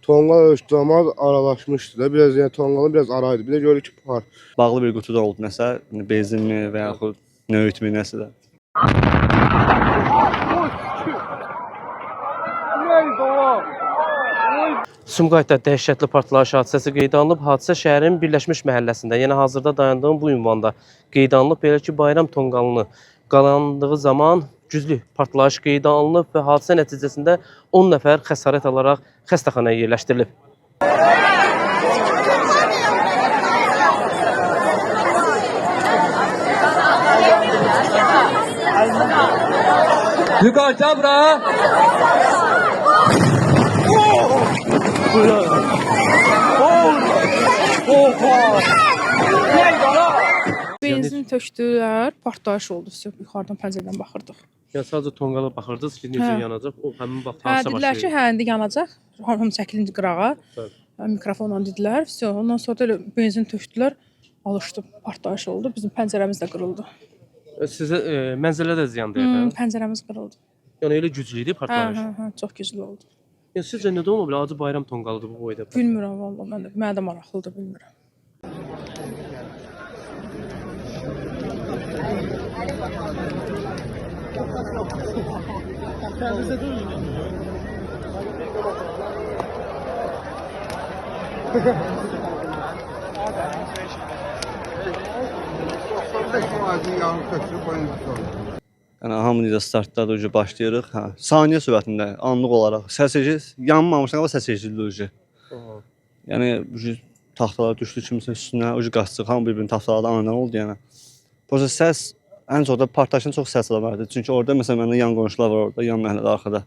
Tonqal ölçdüyümüz aralaşmışdı da. Biraz yəni tonqalın biraz araydı. Bir də görürük ki, par. Bağlı bir qutuda olub nəsə, benzinmi və yaxud nöğütmi nəsə də. Sumqayıtda dəhşətli partlayış hadisəsi qeydə alınıb. Hadisə şəhərin Birləşmiş məhəlləsində, yəni hazırda dayandığım bu ünvanda qeydə alınıb. Belə ki, bayram tonqalını qalandığı zaman güclü partlayış qeydə alınıb və hadisə nəticəsində 10 nəfər xəsarət alaraq xəstəxanaya yerləşdirilib. Yukarıda bura. Benzin tökdülər, partlayış oldu. Yuxarıdan pəncərədən baxırdıq. Yəni sadəcə tonqala baxırdınız ki, necə yanacaq? O həmin vaxt hadisə baş Dedilər ki, verir. indi yanacaq. Hamı çəkilinci qırağa. Bəli. Mikrofonla dedilər. Ondan sonra da benzin tökdülər. Alışdı, partlayış oldu. Bizim pəncərəmiz də qırıldı. Sizə mənzələ də ziyan dəyib. Pəncərəmiz qırıldı. Yəni elə güclü idi partlayış. Çox güclü oldu. Yəni sizcə nədən ola bilər? Acı bayram tonqalıdır bu boyda. Bilmirəm vallahi, mənə də maraqlıdır, bilmirəm. Yəni hamı necə startdadır, ucu başlayırıq. Hə, saniyə sürətində anlıq olaraq səs eşidir. Yanmamışdan qabaq səs eşidilir ucu. Yəni ucu taxtalar düşdü kimsə üstünə, ucu qaçdıq. Hamı bir-birinin taxtalarda anadan oldu yəni. Prosta səs ən çox da partlayışın çox səs var. Çünki orada məsələn məndə yan qonşular var orada, yan məhəllədə arxada.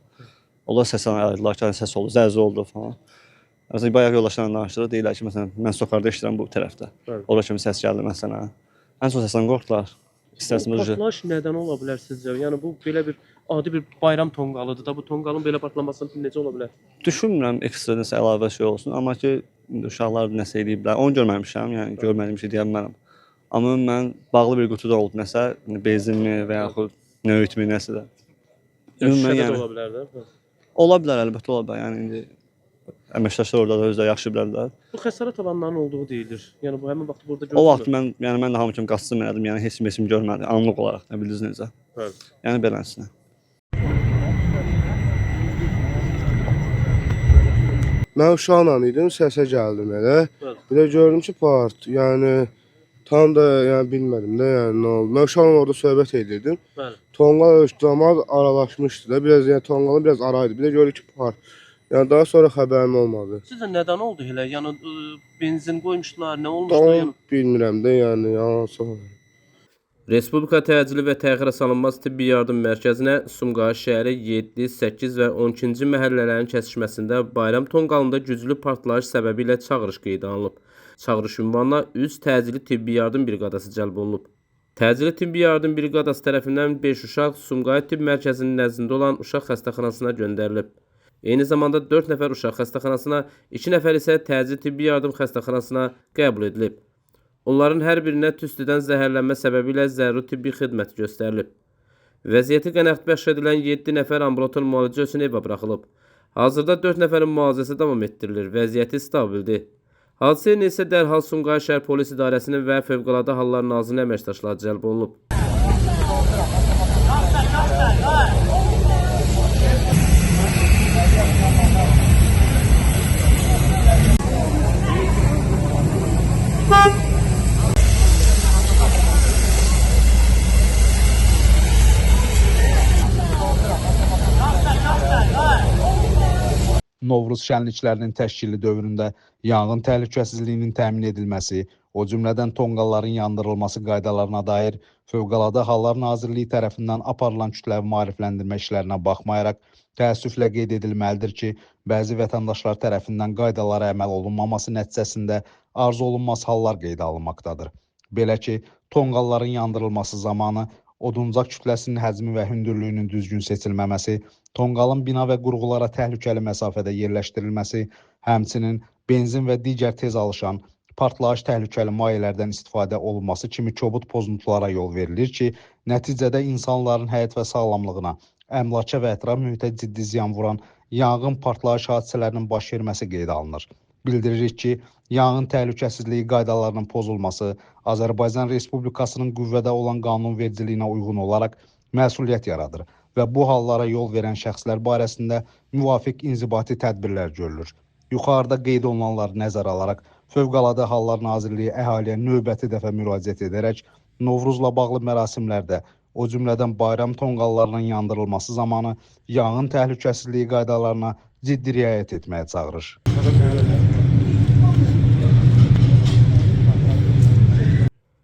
Onlar səslənirlər ki, səs oldu, zəlzə oldu falan. Məsələn bayaq yoldaşlarla danışdıq, deyirlər ki, məsələn mən sokaqda eşidirəm bu tərəfdə. Ora kimi səs gəldi məsələn. Ən çox səsdən qorxdular. Partlayış nədən ola bilər sizcə? Yəni bu belə bir adi bir bayram tonqalıdır da, bu tonqalın belə partlaması necə ola bilər? Düşünmürəm ekstra nəsə əlavə şey olsun, amma ki uşaqlar nəsə ediblər. Onu görməmişəm, yəni görmədiyim şey deyə bilmərəm. Amma mən bağlı bir qutuda olub nəsə, benzinmi və yaxud nöğütmi nəsə də. Yəni ola bilər də. Ola bilər, əlbəttə ola bilər. Yəni indi əməkdaşlar orada da özləri yaxşı bilərlər. Bu xəsarət alanların olduğu deyilir. Yəni bu həmin vaxt burada O vaxt mən də hamı kimi qaçdım elədim. Yəni heç kim görmədi. Anlıq olaraq, nə bildiniz necə? Bəli. Yəni beləsinə. Mən uşaqla idim, səsə gəldim elə. Bir də gördüm ki, part. Yəni tam da yəni bilmədim də, yəni nə oldu. Mən uşaqla orada söhbət edirdim. Bəli. Tonqal ölçdüyümüz aralaşmışdı da. Biraz yəni tonqalın biraz araydı. Bir də görürük ki, part. Yəni daha sonra xəbərim olmadı. Sizcə nədən oldu elə? Yəni benzin qoymuşdular, nə olmuşdu? Tam bilmirəm də, yəni yansı. Respublika Təcili və Təxirə Salınmaz Tibbi Yardım Mərkəzinə Sumqayıt şəhəri 7, 8 və 12-ci məhəllələrin kəsişməsində bayram tonqalında güclü partlayış səbəbi ilə çağırış qeydə alınıb. Çağırış ünvanına üst təcili tibbi yardım briqadası cəlb olunub. Təcili tibbi yardım briqadası tərəfindən 5 uşaq Sumqayıt Tibb Mərkəzinin nəzdində olan uşaq xəstəxanasına göndərilib. Eyni zamanda 4 nəfər uşaq xəstəxanasına, 2 nəfər isə təcili tibbi yardım xəstəxanasına qəbul edilib. Onların hər birinə tüstüdən zəhərlənmə səbəbi ilə zəruri tibbi xidmət göstərilib. Vəziyyəti qənaətbəxş edilən 7 nəfər ambulator müalicə üçün evə buraxılıb. Hazırda 4 nəfərin müalicəsi davam etdirilir, vəziyyəti stabildir. Hadisə yerinə isə dərhal Sumqayıt şəhər polis idarəsinin və Fövqəladə Hallar Nazirliyinin əməkdaşları cəlb olunub. Novruz şənliklərinin təşkili dövründə yanğın təhlükəsizliyinin təmin edilməsi, o cümlədən tonqalların yandırılması qaydalarına dair Fövqəladə Hallar Nazirliyi tərəfindən aparılan kütləvi maarifləndirmə işlərinə baxmayaraq, təəssüflə qeyd edilməlidir ki, bəzi vətəndaşlar tərəfindən qaydalara əməl olunmaması nəticəsində arzu olunmaz hallar qeydə alınmaqdadır. Belə ki, tonqalların yandırılması zamanı oduncaq kütləsinin həcmi və hündürlüyünün düzgün seçilməməsi, tonqalın bina və qurğulara təhlükəli məsafədə yerləşdirilməsi, həmçinin benzin və digər tez alışan, partlayış təhlükəli mayelərdən istifadə olunması kimi kobud pozuntulara yol verilir ki, nəticədə insanların həyat və sağlamlığına, əmlaka və ətraf mühitə ciddi ziyan vuran yanğın partlayış hadisələrinin baş verməsi qeydə alınır. Bildiririk ki, yanğın təhlükəsizliyi qaydalarının pozulması Azərbaycan Respublikasının qüvvədə olan qanunvericiliyinə uyğun olaraq məsuliyyət yaradır və bu hallara yol verən şəxslər barəsində müvafiq inzibati tədbirlər görülür. Yuxarıda qeyd olunanları nəzərə alaraq Fövqəladə Hallar Nazirliyi əhaliyə növbəti dəfə müraciət edərək Novruzla bağlı mərasimlərdə, o cümlədən bayram tonqallarının yandırılması zamanı yanğın təhlükəsizliyi qaydalarına ciddi riayət etməyə çağırır.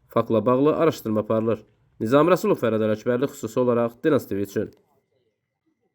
Faktla bağlı araşdırma aparılır. Nizam Rəsulov, Fərəd Ələkbərli, xüsusi olaraq Dinaz TV üçün.